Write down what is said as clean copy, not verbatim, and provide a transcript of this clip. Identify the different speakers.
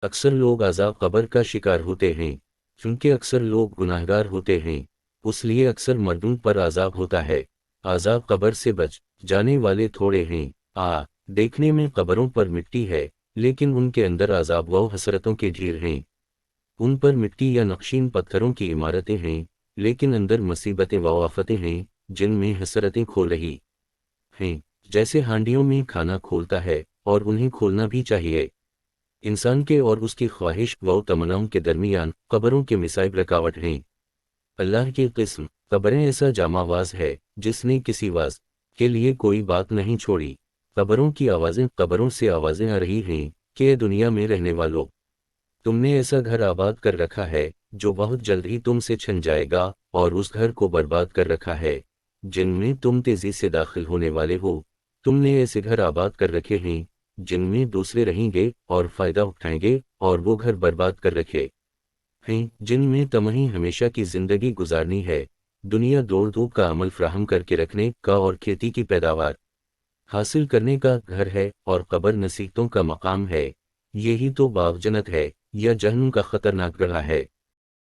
Speaker 1: اکثر لوگ عذاب قبر کا شکار ہوتے ہیں کیونکہ اکثر لوگ گناہگار ہوتے ہیں، اس لیے اکثر مردوں پر عذاب ہوتا ہے۔ عذاب قبر سے بچ جانے والے تھوڑے ہیں۔ دیکھنے میں قبروں پر مٹی ہے، لیکن ان کے اندر عذاب و حسرتوں کے ڈھیر ہیں۔ ان پر مٹی یا نقشین پتھروں کی عمارتیں ہیں، لیکن اندر مصیبتیں و آفتیں ہیں جن میں حسرتیں کھول رہی ہیں، جیسے ہانڈیوں میں کھانا کھولتا ہے، اور انہیں کھولنا بھی چاہیے۔ انسان کے اور اس کی خواہش و تمناؤں کے درمیان قبروں کے مصائب رکاوٹ ہیں۔ اللہ کی قسم، قبریں ایسا جامع واز ہے جس نے کسی واز کے لیے کوئی بات نہیں چھوڑی۔ قبروں کی آوازیں، قبروں سے آوازیں آ رہی ہیں کہ اے دنیا میں رہنے والوں، تم نے ایسا گھر آباد کر رکھا ہے جو بہت جلد ہی تم سے چھن جائے گا، اور اس گھر کو برباد کر رکھا ہے جن میں تم تیزی سے داخل ہونے والے ہو۔ تم نے ایسے گھر آباد کر رکھے ہیں جن میں دوسرے رہیں گے اور فائدہ اٹھائیں گے، اور وہ گھر برباد کر رکھے ہیں جن میں تمہیں ہمیشہ کی زندگی گزارنی ہے۔ دنیا دوڑ دھوپ کا عمل فراہم کر کے رکھنے کا اور کھیتی کی پیداوار حاصل کرنے کا گھر ہے، اور قبر نصیحتوں کا مقام ہے۔ یہی تو باغ جنت ہے یا جہنم کا خطرناک گڑھا ہے۔